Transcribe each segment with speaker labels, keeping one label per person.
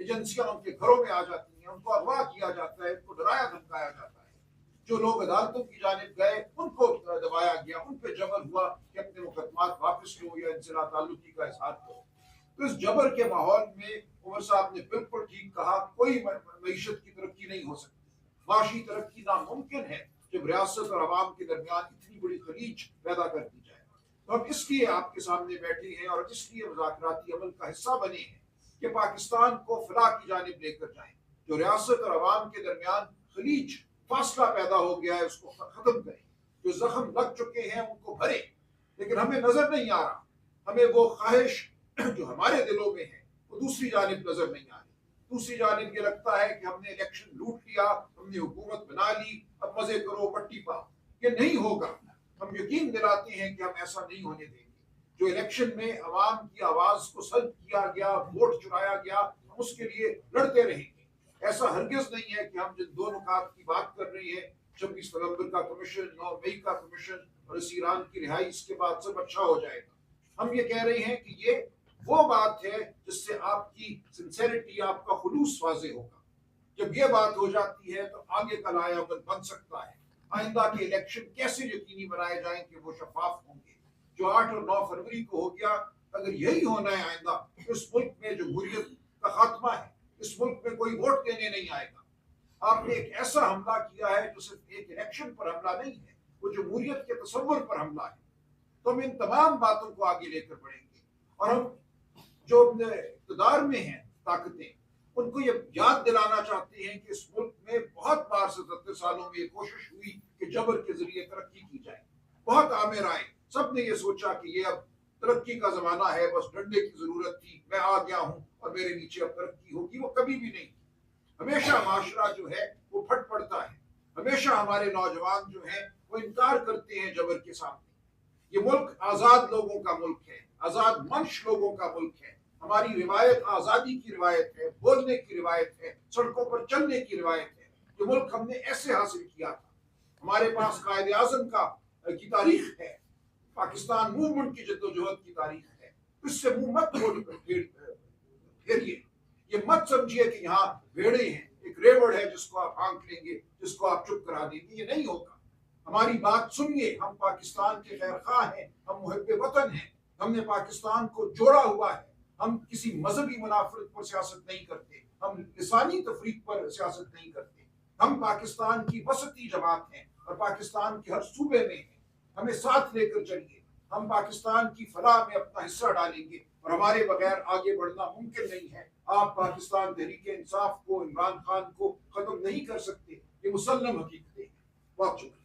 Speaker 1: एजेंसियां उनके घरों में आ जाती हैं, उनको अगवा किया जाता है, उनको डराया धमकाया जाता है। जो लोग अदालतों की जानिब गए उनको दबाया गया, उन पर जबर हुआ कि अपने मुकदमात वापस लो या इनसे ताल्लुकी का इजहार करो। तो इस जबर के माहौल में उमर साहब ने बिल्कुल ठीक कहा, कोई मईशत की तरक्की नहीं हो सकती, माशी तरक्की नामुमकिन है जब रियासत और अवाम के दरमियान इतनी बड़ी खलीज पैदा कर दी जाए। तो हम इसलिए आपके सामने बैठे हैं और इसलिए मुज़ाकराती अमल का हिस्सा बने हैं कि पाकिस्तान को फलाह की जानिब लेकर जाएं। जो रियासत और अवाम के दरमियान खलीज फासला पैदा हो गया है उसको खत्म करें, जो जख्म लग चुके हैं उनको भरे। लेकिन हमें नजर नहीं आ रहा, हमें वो ख्वाहिश जो हमारे दिलों में है वो दूसरी जानिब नजर नहीं आ रही। दूसरी जानिब ये लगता है कि हमने इलेक्शन लूट लिया, हमने हुकूमत बना ली, अब मजे करो पट्टी पाओ। ये नहीं होगा। हम यकीन दिलाते हैं कि हम ऐसा नहीं होने देंगे। जो इलेक्शन में अवाम की आवाज को सल्ब किया गया, वोट चुराया गया, हम उसके लिए लड़ते रहेंगे। ऐसा हरगिज नहीं है कि हम जिन दो नुकात की बात कर रहे हैं, 26 नवंबर का कमीशन, 9 मई का कमीशन और इस ईरान की रिहाई, इसके बाद सब अच्छा हो जाएगा। हम ये कह रहे हैं कि ये वो बात है जिससे आपकी सिंसेरिटी, आपका खुलूस वाजे होगा। जब ये बात हो जाती है तो आगे का लाया अमल बन सकता है। आइंदा के इलेक्शन कैसे यकीनी बनाए जाएं कि वो शफाफ होंगे। जो 8 और 9 फरवरी को हो गया, अगर यही होना है आइंदा, तो इस मुल्क में जमहूरियत का खात्मा है, इस मुल्क में कोई वोट देने नहीं आएगा। आपने एक ऐसा हमला किया है जो सिर्फ एक इलेक्शन पर हमला नहीं है, वो जमहूरियत के तस्वुर पर हमला है। तो हम इन तमाम बातों को आगे लेकर बढ़ेंगे और हम जो इक़्तिदार में हैं ताकतें, उनको ये याद दिलाना चाहते हैं कि इस मुल्क में बहुत बार 77 सालों में ये कोशिश हुई कि जबर के जरिए तरक्की की जाए। बहुत आमिर आए, सब ने ये सोचा कि ये अब तरक्की का जमाना है, बस डंडे की जरूरत थी, मैं आ गया हूं और मेरे नीचे अब तरक्की होगी। वो कभी भी नहीं। हमेशा माशरा जो है वो फट पड़ता है। हमेशा हमारे नौजवान जो हैं वो इनकार करते हैं जबर के सामने। ये मुल्क आजाद लोगों का मुल्क है, आजाद मंश लोगों का मुल्क है। हमारी रिवायत आजादी की रिवायत है, बोलने की रिवायत है, सड़कों पर चलने की रिवायत है। ये मुल्क हमने ऐसे हासिल किया था। हमारे पास कायदे आजम की तारीख है, पाकिस्तान मूवमेंट की जद्दोजहद की तारीख है। इससे मुंह मत फेरिए। ये मत समझिए कि यहाँ भेड़े हैं, एक रेवड़ है जिसको आप आंक लेंगे, जिसको आप चुप करा देंगे। ये नहीं होगा। हमारी बात सुनिए। हम पाकिस्तान के खैर खा हैं, हम मुहब्बे वतन हैं। हमने पाकिस्तान को जोड़ा हुआ है। हम किसी मजहबी मुनाफरत पर सियासत नहीं करते, हम लिसानी तफरीक पर सियासत नहीं करते। हम पाकिस्तान की वसती जमात हैं और पाकिस्तान के हर सूबे में हैं। हमें साथ लेकर चलिए। हम पाकिस्तान की फलाह में अपना हिस्सा डालेंगे और हमारे बगैर आगे बढ़ना मुमकिन नहीं है। आप पाकिस्तान तहरीक इंसाफ को, इमरान खान को खत्म नहीं कर सकते। ये मुसल्लम हकीकतें हैं। बहुत शुक्रिया।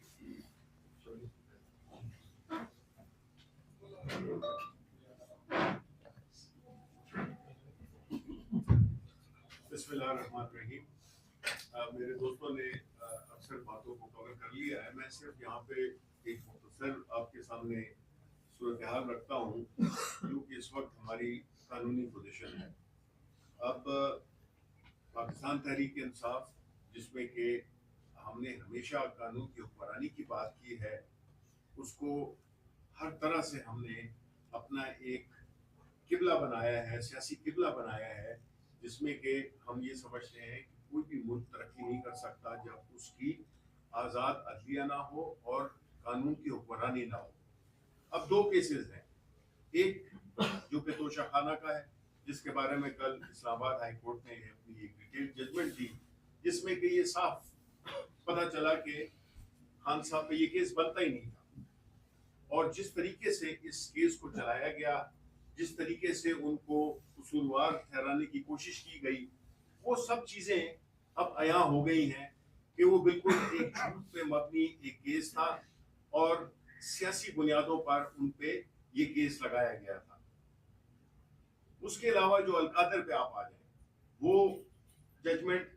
Speaker 2: बिस्मिल्लाहिर्रहमानिर्रहीम। मेरे दोस्तों ने अक्सर बातों को कवर कर लिया है। मैं सिर्फ यहाँ पे एक मुख्तसर आपके सामने सूरत हाल रखता हूँ, क्योंकि इस वक्त हमारी कानूनी पोजीशन है। अब पाकिस्तान तहरीक इंसाफ, जिसमें कि हमने हमेशा कानून की हुक्मरानी की बात की है, उसको हर तरह से हमने अपना एक किबला बनाया है, सियासी किबला बनाया है, जिसमें कि हम ये समझते हैं कि कोई भी मुल्क तरक्की नहीं कर सकता जब उसकी आज़ाद अदलिया ना हो और कानून की हुक्मरानी ना हो। अब दो केसेस हैं, एक जो कि तोशा खाना का है, जिसके बारे में कल इस्लामाबाद हाई कोर्ट ने अपनी एक डिटेल जजमेंट दी, जिसमें कि ये साफ पता चला कि खान साहब पे ये केस बनता ही नहीं था। और जिस तरीके से इस केस को चलाया गया, जिस तरीके से उनको कसूरवार ठहराने की कोशिश की गई, वो सब चीजें अब अया हो गई हैं कि वो बिल्कुल एक झूठ पे मबनी एक केस था और सियासी बुनियादों पर उन पे ये केस लगाया गया था। उसके अलावा जो अलकादर पे आप आ जाए, वो जजमेंट,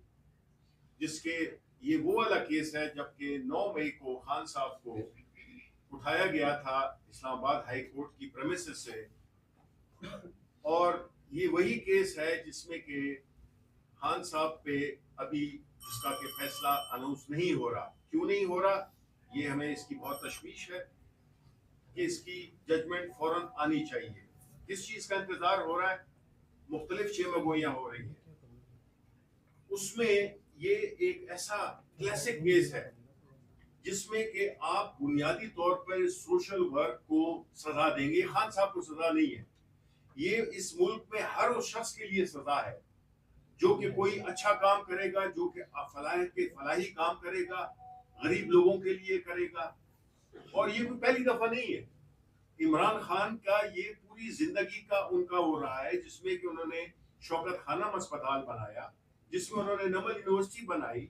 Speaker 2: जिसके ये वो वाला केस है जबकि 9 मई को खान साहब को उठाया गया था इस्लामाबाद हाई कोर्ट की प्रेमिसेस से, और ये वही केस है जिसमें कि खान साहब पे अभी जिसका कि फैसला अनाउंस नहीं हो रहा। क्यों नहीं हो रहा, ये हमें इसकी बहुत तशवीश है कि इसकी जजमेंट फौरन आनी चाहिए। किस चीज का इंतजार हो रहा है? मुख्तलिफ चेमगोइयां हो रही हैं। उसमें ये एक ऐसा क्लासिक केस है जिसमें कि आप बुनियादी तौर पर सोशल वर्क को सजा देंगे। खान साहब को सजा नहीं है, ये इस मुल्क में हर उस शख्स के लिए सजा है जो कि कोई अच्छा काम करेगा, जो कि फलाही काम करेगा, गरीब लोगों के लिए करेगा। और ये कोई पहली दफा नहीं है। इमरान खान का ये पूरी जिंदगी का उनका वो रहा है जिसमें कि उन्होंने शौकत खानम अस्पताल बनाया, जिसमें उन्होंने नमल यूनिवर्सिटी बनाई,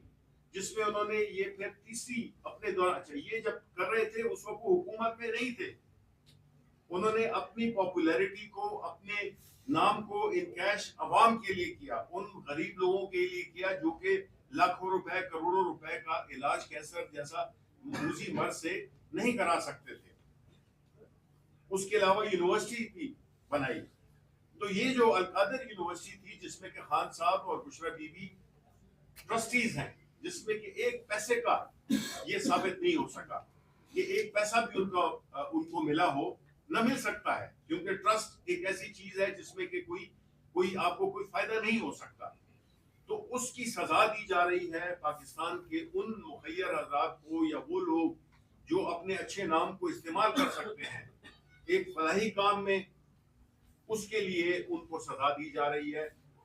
Speaker 2: जिसमें उन्होंने ये फिर तीसरी अपने दौरान, अच्छा ये जब कर रहे थे उस वक्त वो हुकूमत में नहीं थे, उन्होंने अपनी पॉपुलैरिटी को, अपने नाम को इन कैश अवाम के लिए किया, उन गरीब लोगों के लिए किया जो कि लाखों रुपए करोड़ों रुपए का इलाज कैंसर जैसा मूजी मर्ज से नहीं करा सकते थे। उसके अलावा यूनिवर्सिटी भी बनाई। तो ये जो अल-कादर यूनिवर्सिटी थी जिसमें कि खान साहब और बुशरा बीबी ट्रस्टीज हैं, जिसमें कि एक पैसे का ये साबित नहीं हो सका, ये एक पैसा भी उनको मिला हो, न मिल सकता है, क्योंकि ट्रस्ट एक ऐसी चीज है जिसमें कि कोई आपको कोई फायदा नहीं हो सकता। तो उसकी सजा दी जा रही है पाकिस्तान के उन मुखय्यर हज़रात को, या वो लोग जो अपने अच्छे नाम को इस्तेमाल कर सकते हैं एक फलाही काम में, उसके लिए उनको सजा दी जा रही है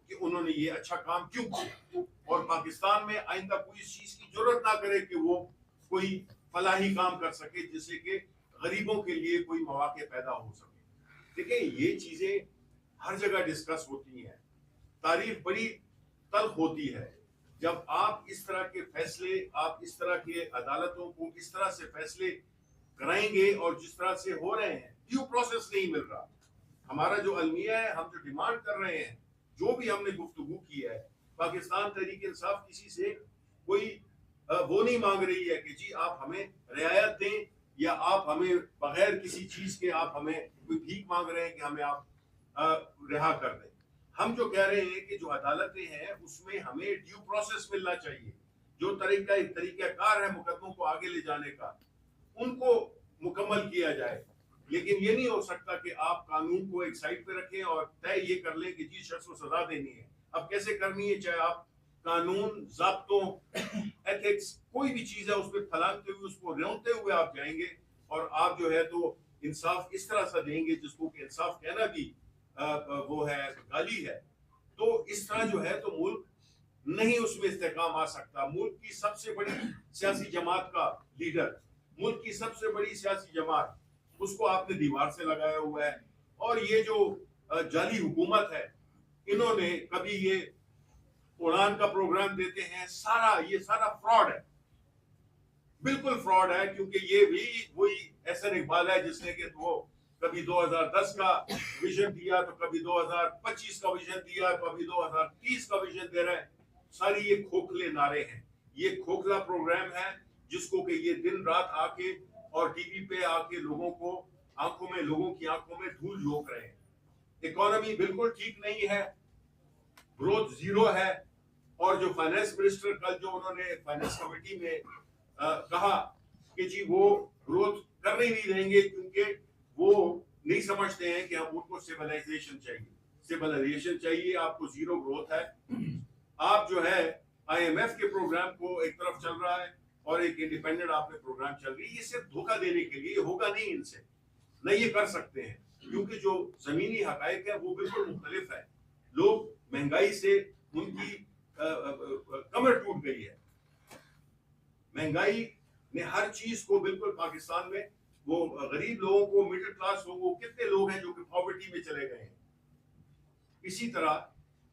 Speaker 2: कि उन्होंने ये अच्छा काम क्यों किया, और पाकिस्तान में आइंदा कोई इस चीज की जरूरत ना करे कि वो कोई फलाही काम कर सके जिससे कि गरीबों के लिए कोई मौके पैदा हो सके। देखिए ये चीजें हर जगह डिस्कस होती हैं, तारीफ बड़ी तल्ख होती है जब आप इस तरह के फैसले, आप इस तरह के अदालतों को इस तरह से फैसले कराएंगे, और जिस तरह से हो रहे हैं, ड्यू प्रोसेस नहीं मिल रहा। हमारा जो अलमिया है, हम जो डिमांड कर रहे हैं, जो भी हमने गुफ्तगू की है, पाकिस्तान तहरीक इंसाफ किसी से कोई वो नहीं मांग रही है कि जी आप हमें रियायत दें, या आप हमें बगैर किसी चीज के आप हमें कोई भीख मांग रहे हैं कि हमें आप रिहा कर दें। हम जो कह रहे हैं कि जो अदालतें हैं उसमें हमें ड्यू प्रोसेस मिलना चाहिए, जो तरीकाकार है मुकदमों को आगे ले जाने का, उनको मुकम्मल किया जाए। लेकिन ये नहीं हो सकता कि आप कानून को एक साइड पे रखें और तय ये कर लें कि जिस शख्स को सजा देनी है, अब कैसे करनी है, चाहे आप कानून, ज़ाब्तों, एथिक्स, कोई भी चीज है उस पर फलांगते हुए, उसको रेंगते हुए आप जाएंगे, और आप जो है तो इंसाफ इस तरह से देंगे जिसको कि इंसाफ कहना भी वो है गाली है। तो इस तरह जो है तो मुल्क नहीं उसमें इस्तेकाम आ सकता। मुल्क की सबसे बड़ी सियासी जमात का लीडर, मुल्क की सबसे बड़ी सियासी जमात, उसको आपने दीवार से लगाया हुआ है। और ये जो जाली हुकूमत है, इन्होंने कभी ये उड़ान का प्रोग्राम देते हैं, ये सारा फ्रॉड है, बिल्कुल फ्रॉड है। क्योंकि ये भी वही एहसन इकबाल है जिसने कि वो कभी 2010 का विजन दिया, तो कभी 2025 का विजन दिया, कभी 2030 का विजन दे रहा है। सारी ये खोखले नारे हैं, ये खोखला प्रोग्राम है जिसको कि ये दिन रात आके और टीवी पे आके लोगों की आंखों में धूल झोंक रहे हैं। इकोनॉमी बिल्कुल ठीक नहीं है, ग्रोथ जीरो है। और जो फाइनेंस मिनिस्टर कल जो उन्होंने फाइनेंस कमेटी में कहा कि जी वो ग्रोथ करने नहीं देंगे क्योंकि वो नहीं समझते हैं कि हम उनको स्टेबलाइजेशन चाहिए, आपको जीरो ग्रोथ है। आप जो है IMF के प्रोग्राम को एक तरफ चल रहा है और एक इंडिपेंडेंट आपने प्रोग्राम चल रही है, ये सिर्फ धोखा देने के लिए, होगा नहीं इनसे, नहीं ये कर सकते हैं, क्योंकि जो जमीनी हकायक है वो बिल्कुल मुख्तलिफ है। लोग महंगाई से उनकी कमर टूट गई है, महंगाई ने हर चीज को बिल्कुल पाकिस्तान में, वो गरीब लोगों को, मिडिल क्लास लोगों को, कितने लोग हैं जो कि पॉवर्टी में चले गए हैं। इसी तरह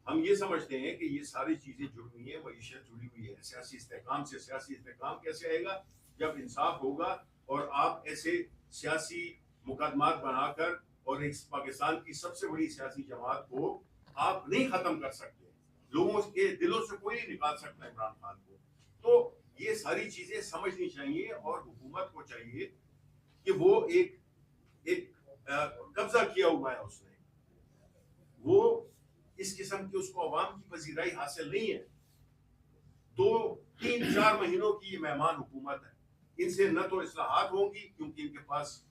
Speaker 2: हम ये समझते हैं कि ये सारी चीजें जुड़ी हुई है, मईशत जुड़ी हुई है सियासी इस्तेकाम से। सियासी इस्तेकाम कैसे आएगा? जब इंसाफ होगा और आप ऐसे सियासी मुकदमात बनाकर और एक पाकिस्तान की सबसे बड़ी सियासी जमात को आप नहीं खत्म कर सकते, लोगों के दिलों से कोई नहीं निकाल सकता इमरान खान को। तो ये सारी चीजें समझनी चाहिए और हुकूमत को चाहिए कि वो एक कब्जा किया हुआ है उसने, वो इस किस्म की उसको अवाम की पजीराई हासिल नहीं है। 2-3-4 महीनों की ये मेहमान हुकूमत है, इनसे न तो इस्लाहात होंगी क्योंकि इनके पास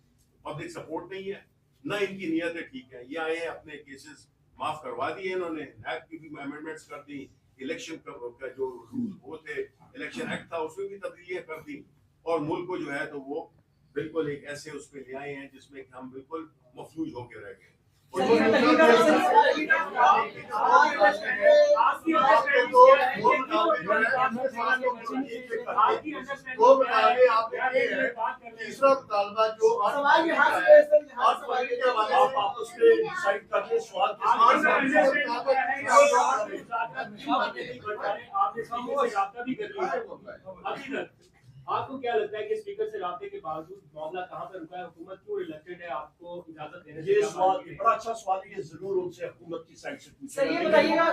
Speaker 2: पब्लिक सपोर्ट नहीं है, न इनकी नीयतें ठीक है। ये आए हैं, अपने केसेस माफ करवा दिए इन्होंने, नैब की भी अमेंडमेंट्स कर दी, इलेक्शन का जो रूल वो थे, इलेक्शन एक्ट था, उसमें भी तब्दीलियां कर दी और मुल्क को जो है तो वो बिल्कुल एक ऐसे उसमें ले आए हैं जिसमें कि हम बिल्कुल मफलूज होकर रह गए।
Speaker 3: तीसरा मुतालबा जो
Speaker 4: आपको क्या लगता है कि स्पीकर से राब्ते के बावजूद मामला कहाँ पर रुका है? हुकूमत क्यों रिलेक्टेड है आपको इजाजत देने से?
Speaker 3: ये सवाल बड़ा अच्छा सवाल है, ये जरूर उनसे हुकूमत की साइड से पूछेगा।
Speaker 5: सर ये बताइएगा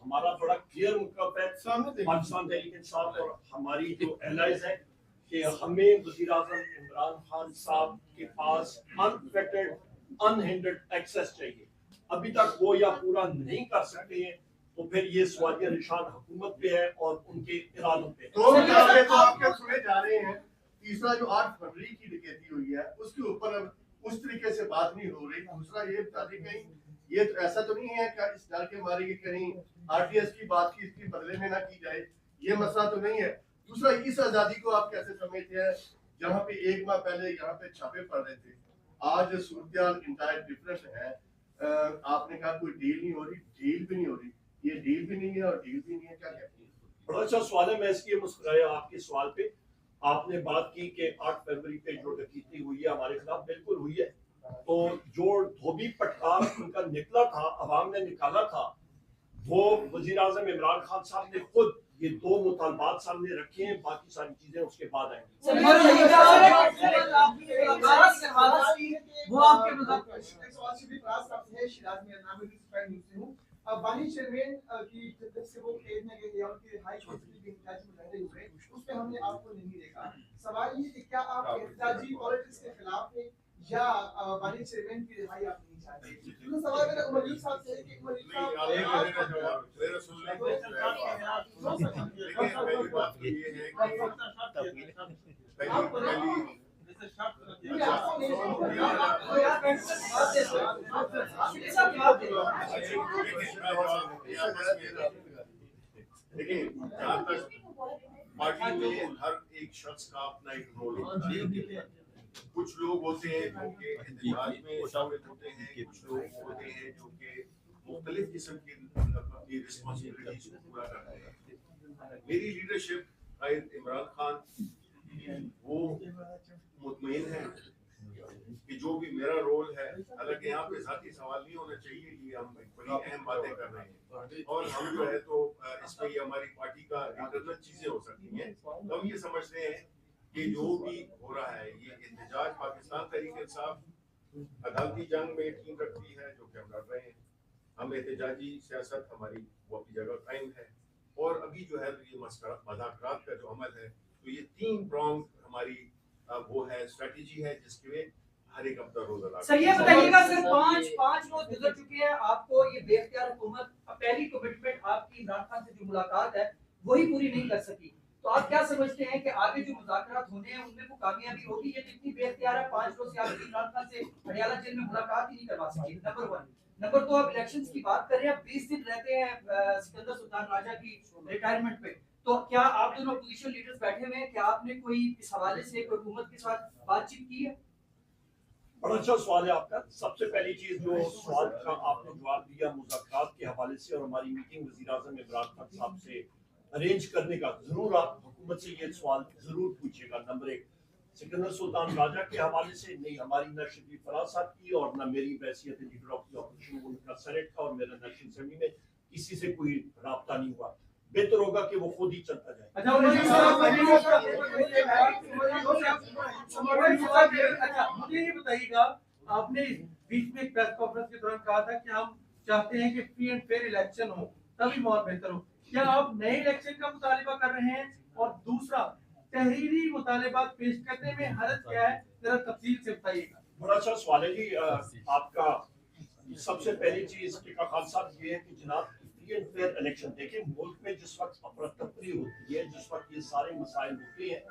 Speaker 3: हमारा बड़ा क्लियर मुकब है पाकिस्तान तहरीक इंसाफ और हमारी जो एलाइज है कि हमें वज़ीर आज़म इमरान खान साहब के पास अनफेटेड अनहिंडर्ड एक्सेस चाहिए। अभी तक वो या पूरा नहीं कर सकते हैं तो फिर ये सवालिया निशान हुकूमत पे है और उनके इरादों पे है।
Speaker 6: तो आपके सुने जा रहे हैं। तीसरा जो 8 फरवरी की डकैती हुई है उसके ऊपर अब उस तरीके से बात नहीं हो रही। दूसरा ये बता दें कहीं ये तो ऐसा तो नहीं है कि इस डर के मारे कि कहीं आरटीएस की बात की इसकी बदले में ना की जाए, ये मसला तो नहीं है। दूसरा इस आजादी को आप कैसे समझते हैं जहाँ पे 1 माह पहले यहाँ पे छापे पड़ रहे थे, आज सूरत इंटायर डिफरेंट है। आपने कहा कोई डील नहीं हो रही, डील भी नहीं हो रही, ये डील भी नहीं है और डील भी नहीं है, क्या कहते हैं?
Speaker 3: बड़ा अच्छा सवाल है। मैं इसलिए मुस्कुराया आपके सवाल पे। आपने बात की कि 8 फरवरी पे जो डकैती हुई है हमारे खिलाफ, बिल्कुल हुई है। तो जो धोबी पटकार उनका निकला था, अवाम ने निकाला था, वो वजीर आजम इमरान खान साहब ने खुद ये 2 मुतालबात सामने रखे हैं। बाकी सारी चीजें उसके बाद आएंगी।
Speaker 7: बानी चेयरमैन की जब से वो कैद में गए और कि हाई कोर्ट की इंचार्ज में लड़े हुए उस पे हमने आपको नहीं देखा। सवाल ये कि क्या आप एहतजाजी पॉलिटिक्स के खिलाफ हैं या बानी चेयरमैन की रिहाई आप नहीं चाहते? तो सवाल मेरा उमर साहब से है कि उमर साहब
Speaker 2: मेरा सुन लें देखिए, जहाँ तक पार्टी में हर एक शख्स का अपना एक रोल होता है। कुछ लोग होते हैं जो कि इंतजाज में शामिल होते हैं, कुछ लोग होते हैं जो कि मुख्तलिफ किस्म की अपनी रिस्पॉन्सिबिलिटीज को पूरा करते हैं। मेरी लीडरशिप इमरान खान वो मुतमईन है कि जो भी मेरा रोल है, हालांकि यहाँ पे जाती सवाल नहीं होना चाहिए, ये हम बड़ी अहम बातें कर रहे हैं और हम जो है तो इसमें ये हमारी पार्टी का इंटरनल चीजें हो सकती हैं। तो हम ये समझते हैं कि जो भी हो रहा है ये एहतजाज पाकिस्तान तहरीक इंसाफ अदालती जंग में टीम रखती है जो कि हम लड़ रहे हैं। हम एहतजाजी सियासत हमारी वो अपनी जगह कायम है और अभी जो है ये मज़ाकरात का जो अमल है तो ये 3 प्रॉन्ग हमारी वो है स्ट्रेटेजी है जिसके में हर एक अपना रोल अदा।
Speaker 5: सर ये बताइएगा सर 5 रोज गुजर चुके हैं, आपको ये बेख्तियार हुकूमत पहली कमिटमेंट आपकी इमरान खान से जो मुलाकात है वही पूरी नहीं कर सकी, तो आप क्या समझते हैं कि आगे जो मुज़ाकरात होने हैं उनमें वो कामयाबी होगी? ये इतनी बेख्तियार है 5 रोज से आप इमरान खान से हरियाणा जेल में मुलाकात ही नहीं करवा सके। नंबर 1। नंबर 2, आप इलेक्शंस की बात कर रहे हैं, 20 दिन रहते हैं सिकंदर सुल्तान राजा की रिटायरमेंट पे, तो क्या आप दोनों अपोजिशन लीडर्स बैठे हुए हैं, क्या आपने कोई इस हवाले से हुकूमत के साथ बातचीत की है?
Speaker 3: बड़ा अच्छा सवाल है आपका। सबसे पहली चीज जो सवाल का आपने जवाब दिया मुज़ाकरात के हवाले से और हमारी मीटिंग वज़ीर आज़म इमरान खान साहब से अरेंज करने का, जरूर आप हुकूमत से ये सवाल जरूर पूछिएगा। नंबर 1, सिकंदर सुल्तान राजा के हवाले से नहीं हमारी न शफी फराज साहब की और न मेरी हैसियत लीडर ऑफ द ऑपोजिशन उनका सेनेट का और मेरा नेशनल असेंबली में किसी से कोई राब्ता नहीं हुआ। बेहतर होगा कि वो खुद ही चलता जाए।
Speaker 8: मुझे ये बताइएगा, आपने बीच में एक प्रेस कॉन्फ्रेंस के दौरान कहा था कि हम चाहते हैं कि फ्री एंड फेयर इलेक्शन हो तभी माहौल बेहतर हो। क्या आप नए इलेक्शन का मुतालिबा कर रहे हैं? और दूसरा, तहरीरी मुतालिबात पेश करने में हरज क्या है, जरा तफसील से बताइएगा।
Speaker 3: बड़ा अच्छा सवाल है जी आपका। सबसे पहली चीज खान साहब ये है कि जनाब फ्री एंड फेयर इलेक्शन देखें, मुल्क में जिस वक्त अफरा तफरी होती है, जिस वक्त ये सारे मसाइल होते हैं,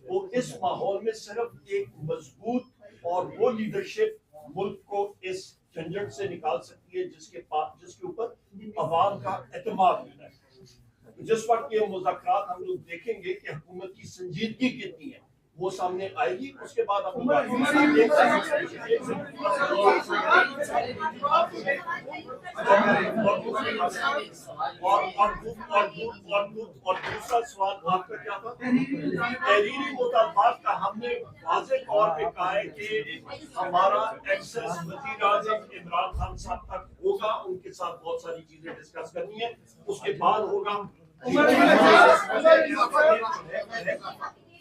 Speaker 3: वो इस माहौल में सिर्फ एक मजबूत और वो लीडरशिप मुल्क को इस झंझट से निकाल सकती है जिसके ऊपर अवाम का एतमाद मिला है। जिस वक्त ये मुज़ाकरात हम लोग देखेंगे कि हुकूमत की संजीदगी कितनी है वो सामने आएगी, उसके बाद हम और दूसरा सवाल आपका क्या था? तहरीरी मुतालबात का हमने वाज़ेह तौर पे कहा है कि हमारा एक्सेस वज़ीर-ए-आज़म इमरान खान साहब तक होगा, उनके साथ बहुत सारी चीजें डिस्कस करनी है, उसके बाद होगा।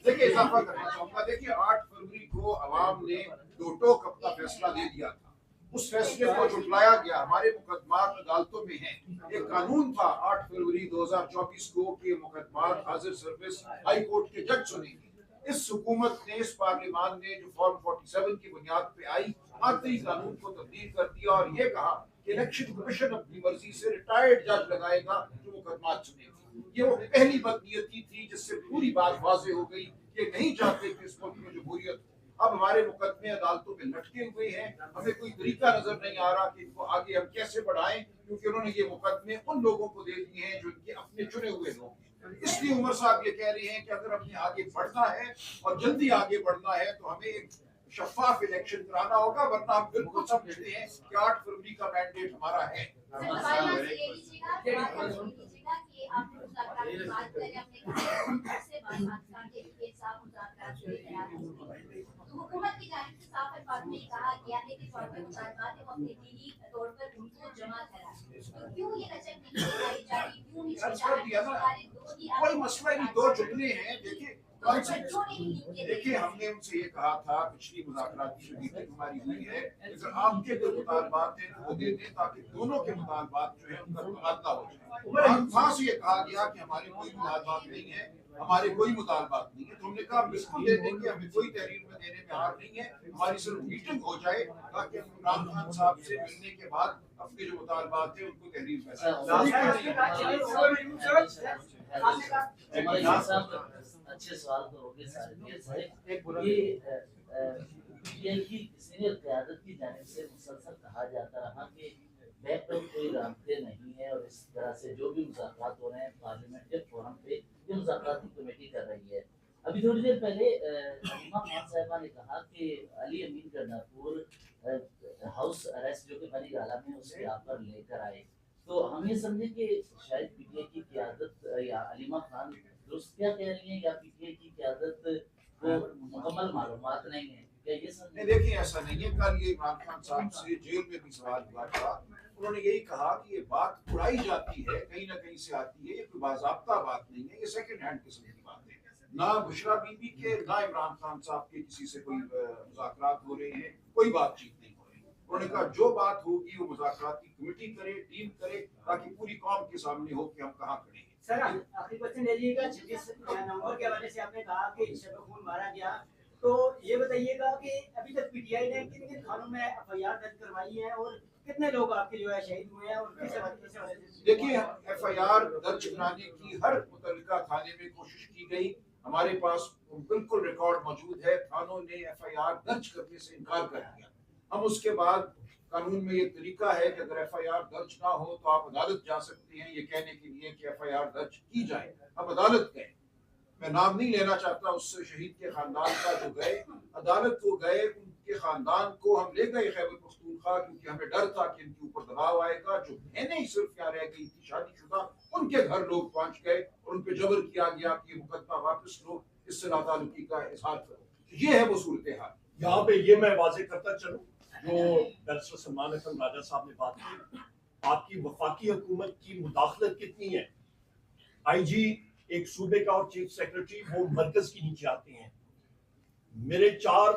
Speaker 1: देखिए इजाफा करना चाहूंगा। देखिए 8 फरवरी को अवाम ने दो टोक अपना फैसला दे दिया था, उस फैसले को झुटलाया गया। हमारे मुकदमात अदालतों में हैं। एक कानून था 8 फरवरी 2024 को कि मुकदमात हाजिर सर्विस हाई कोर्ट के जज सुनेंगे। इस हुकूमत ने, इस पार्लियामान ने जो फॉर्म 47 की बुनियाद पे आई, आते ही कानून को तब्दील कर दिया और ये कहा कि इलेक्शन कमीशन अपनी मर्जी से रिटायर्ड जज लगाएगा जो मुकदमात सुनेगा। ये वो पहली बदनीयती थी जिससे पूरी बात वाज़ेह हो गई कि नहीं चाहते कि इस मुल्क में जमहूरियत हो। अब हमारे मुकदमे अदालतों में लटके हुए हैं, हमें कोई तरीका नजर नहीं आ रहा कि इनको आगे हम कैसे बढ़ाएं, क्योंकि उन्होंने ये मुकदमे उन लोगों को दे दिए हैं जो इनके अपने चुने हुए लोग हैं। इसलिए उमर साहब ये कह रहे हैं कि अगर हमें आगे बढ़ना है और जल्दी आगे बढ़ना है तो हमें एक शफाफ इलेक्शन कराना होगा, वरना हम बिल्कुल समझते हैं कि 8 फरवरी का मैंडेट हमारा है।
Speaker 9: हुकूमत की जानिब से साफ अल्फाज में कहा गया है कि जो मुतालबात है वो अपने दीनी तौर पर उनको जमा करा, तो क्यों ये लचक नहीं दिखाई जा रही, क्यों नहीं
Speaker 1: कोई मसला नहीं, दो जुमले हैं। देखिए हमने उनसे ये कहा था, पिछली मुज़ाकरात की मीटिंग हमारी हुई है, अगर आपके कोई मुतालबात हैं तो वो दे दें ताकि दोनों के मुतालबात जो है उनका तबादला हो जाए। वहाँ से ये कहा गया कि हमारे कोई मुतालबात नहीं है, हमारे कोई मुतालबात नहीं है, तो हमने कहा बिल्कुल दे देंगे, हमें कोई तहरीर में देने में हार नहीं है, हमारी सिर्फ मीटिंग हो जाए ताकि हम इमरान खान साहब से मिलने के बाद अपने जो मुतालबात थे उनको तहरीर में।
Speaker 10: अच्छे सवाल तो होंगे सारे। ये की सीनियर क़यादत की जानिब से मुसलसल कहा जाता रहा कि बैक पर कोई रास्ते नहीं है और इस तरह से जो भी मुज़ाकरात हो रहे हैं पार्लियामेंट के फोरम पे ये मुज़ाकरात की कमेटी कर रही है। अभी थोड़ी देर पहले अलीमा खान साहिबा ने कहा कि अली अमीन गन्नापुर हाउस अरेस्ट जो कि बनी गाला में उसके आप पर लेकर आए, तो हम ये समझे कि शायद पीटीआई की क़यादत या अलीमा खान दोस्त क्या कह रही है या पीटीआई की क़यादत को मुकम्मल मालूमात नहीं है, क्या ये समझे?
Speaker 1: देखिए ऐसा नहीं है। कल ये इमरान खान साहब से जेल में भी सवाल हुआ था, उन्होंने यही कहा कि ये बात उड़ाई जाती है, कहीं ना कहीं से आती है, ये कोई बाज़ाब्ता बात नहीं है, ये सेकंड हैंड किस्म की बात है। ना बुशरा बीबी के ना इमरान खान साहब के किसी से कोई मुज़ाकरात हो रहे हैं, कोई बातचीत नहीं हो रही। उन्होंने कहा जो बात होगी वो मुज़ाकरात की कमेटी करे, टीम करे, ताकि पूरी कौम के सामने हो कि हम कहाँ खड़े हैं।
Speaker 11: सर आखिरी क्वेश्चन ले लीजिएगा। 26 नवंबर के हवाले से आपने कहा कि शब खून मारा गया, तो ये बताइएगा कि अभी तक पीटीआई ने किन किन थानों में एफआईआर दर्ज करवाई है और कितने लोग आपके जो है शहीद हुए हैं और किस हवाले से?
Speaker 1: देखिए एफआईआर दर्ज कराने की हर मुतल्लिका थाने में कोशिश की गई, हमारे पास बिल्कुल रिकॉर्ड मौजूद है। थानों ने एफआईआर दर्ज करने से इनकार कर दिया। हम उसके बाद कानून में ये तरीका है कि अगर एफआईआर दर्ज ना हो तो आप अदालत जा सकते हैं ये कहने के लिए कि एफआईआर दर्ज की जाए। हम अदालत गए, मैं नाम नहीं लेना चाहता उस शहीद के खानदान का जो गए, अदालत वो गए, उनके खानदान को हम ले गए खैबर पख्तूनख्वा, क्योंकि हमें डर था कि इनके ऊपर दबाव आएगा। जो बहनें ही सिर्फ क्या रह गई थी शादीशुदा, उनके घर लोग पहुंच गए और उन पे जबर किया गया कि मुकदमा वापस लो, इससे नाताल्लुकी का इजहार करो। ये है वो सूरत हाल।
Speaker 3: यहाँ पे ये मैं वाज़ेह करता चलूं, जो बैरिस्टर सलमान अकरम राजा साहब ने बात की, आपकी वफाकी हुकूमत की मुदाखलत कितनी है। आईजी एक सूबे का और चीफ सेक्रेटरी वो मरकज के नीचे आते हैं। मेरे 4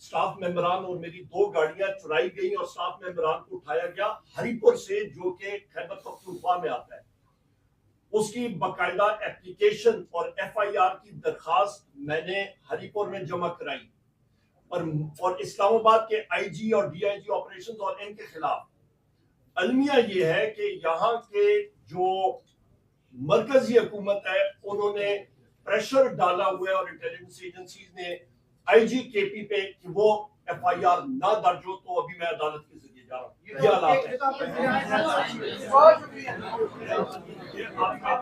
Speaker 3: स्टाफ मेंबरान और मेरी 2 गाड़ियां चुराई गई और स्टाफ मेंबरान को उठाया गया हरिपुर से, जो कि खैबर पख्तूनख्वा में आता है। उसकी बाकायदा एप्लीकेशन और एफआईआर की दरखास्त मैंने हरिपुर में जमा कराई और इस्लामाबाद के आईजी और डीआईजी ऑपरेशंस और इनके खिलाफ। अलमिया ये है कि यहाँ के जो मरकजी हुकूमत है उन्होंने प्रेशर डाला हुआ है और इंटेलिजेंस एजेंसीज ने आईजी केपी पे कि वो एफआईआर ना दर्ज हो तो अभी मैं अदालत के जरिए जा रहा हूँ। ये हालात है।
Speaker 7: बहुत शुक्रिया।
Speaker 3: आप